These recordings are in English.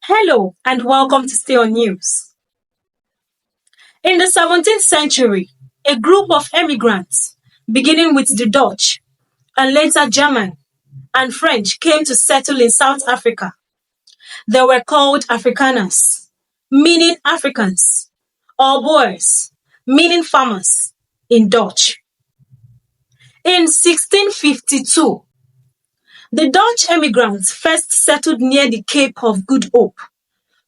Hello and welcome to Stay on News. In the 17th century, a group of emigrants, beginning with the Dutch and later German and French, came to settle in South Africa. They were called Afrikaners, meaning Africans, or Boers, meaning farmers, in Dutch. In 1652, the Dutch emigrants first settled near the Cape of Good Hope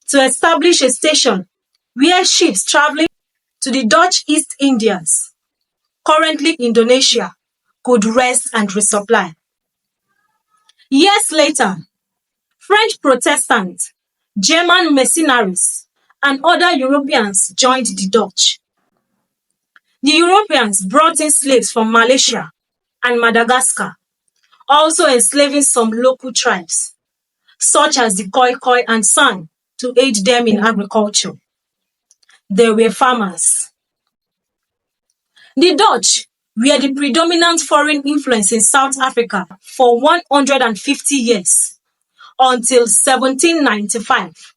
to establish a station where ships traveling to the Dutch East Indies, currently Indonesia, could rest and resupply. Years later, French Protestants, German mercenaries, and other Europeans joined the Dutch. The Europeans brought in slaves from Malaysia and Madagascar, also enslaving some local tribes, such as the Khoi and San, to aid them in agriculture. They were farmers. The Dutch were the predominant foreign influence in South Africa for 150 years, until 1795,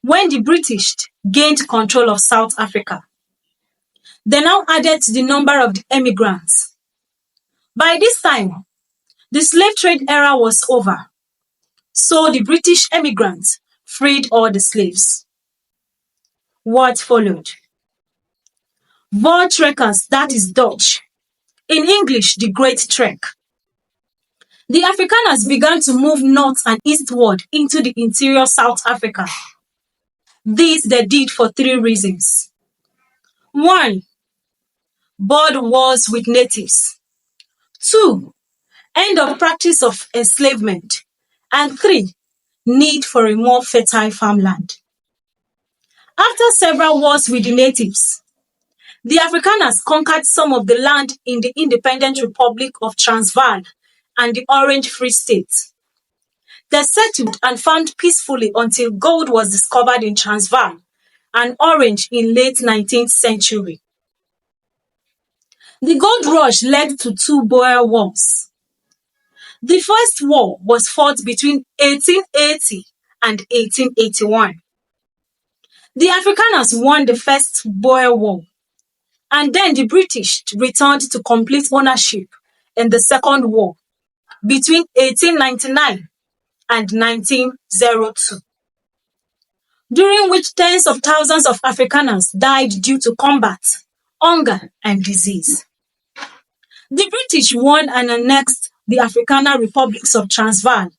when the British gained control of South Africa. They now added to the number of the emigrants. By this time, the slave trade era was over, so the British emigrants freed all the slaves. What followed? Voortrekkers, that is Dutch. In English, the Great Trek. The Afrikaners began to move north and eastward into the interior South Africa. This they did for three reasons. 1. Boer wars with natives. 2. End of practice of enslavement. And 3. Need for a more fertile farmland. After several wars with the natives, the Afrikaners conquered some of the land in the independent Republic of Transvaal and the Orange Free State. They settled and farmed peacefully until gold was discovered in Transvaal and Orange in late 19th century. The gold rush led to two Boer wars. The first war was fought between 1880 and 1881. The Afrikaners won the first Boer War, and then the British returned to complete ownership in the Second War between 1899 and 1902, during which tens of thousands of Afrikaners died due to combat, hunger, and disease. The British won and annexed the Afrikaner republics of Transvaal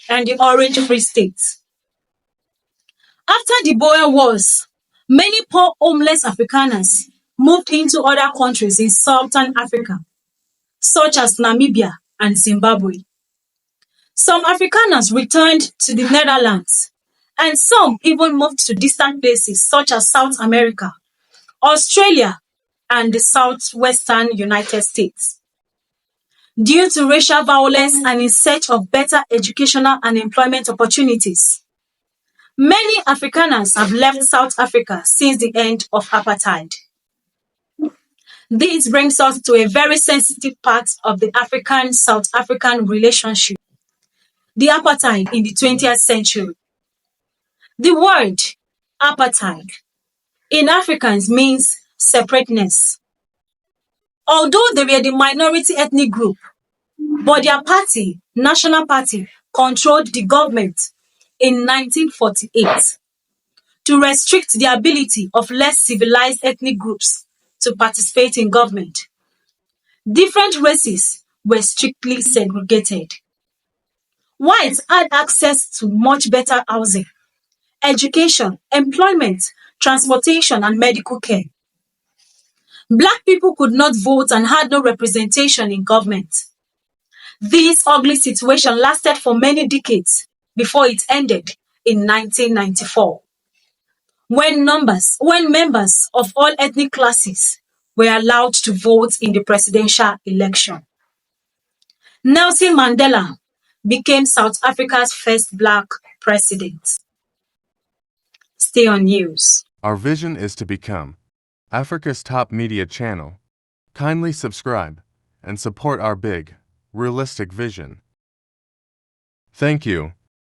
and the Orange Free State. After the Boer Wars, many poor homeless Afrikaners moved into other countries in Southern Africa, such as Namibia and Zimbabwe. Some Afrikaners returned to the Netherlands, and some even moved to distant places such as South America, Australia, and the southwestern United States. Due to racial violence and in search of better educational and employment opportunities, many Afrikaners have left South Africa since the end of apartheid. This brings us to a very sensitive part of the African-South African relationship, the apartheid in the 20th century. The word apartheid in Afrikaans means separateness. Although they were the minority ethnic group, but their party, National Party, controlled the government in 1948 to restrict the ability of less civilized ethnic groups to participate in government. Different races were strictly segregated. Whites had access to much better housing, education, employment, transportation, and medical care. Black people could not vote and had no representation in government. This ugly situation lasted for many decades before it ended in 1994, when members of all ethnic classes were allowed to vote in the presidential election. Nelson Mandela became South Africa's first black president. Stay on News. Our vision is to become Africa's top media channel. Kindly subscribe and support our big, realistic vision. Thank you.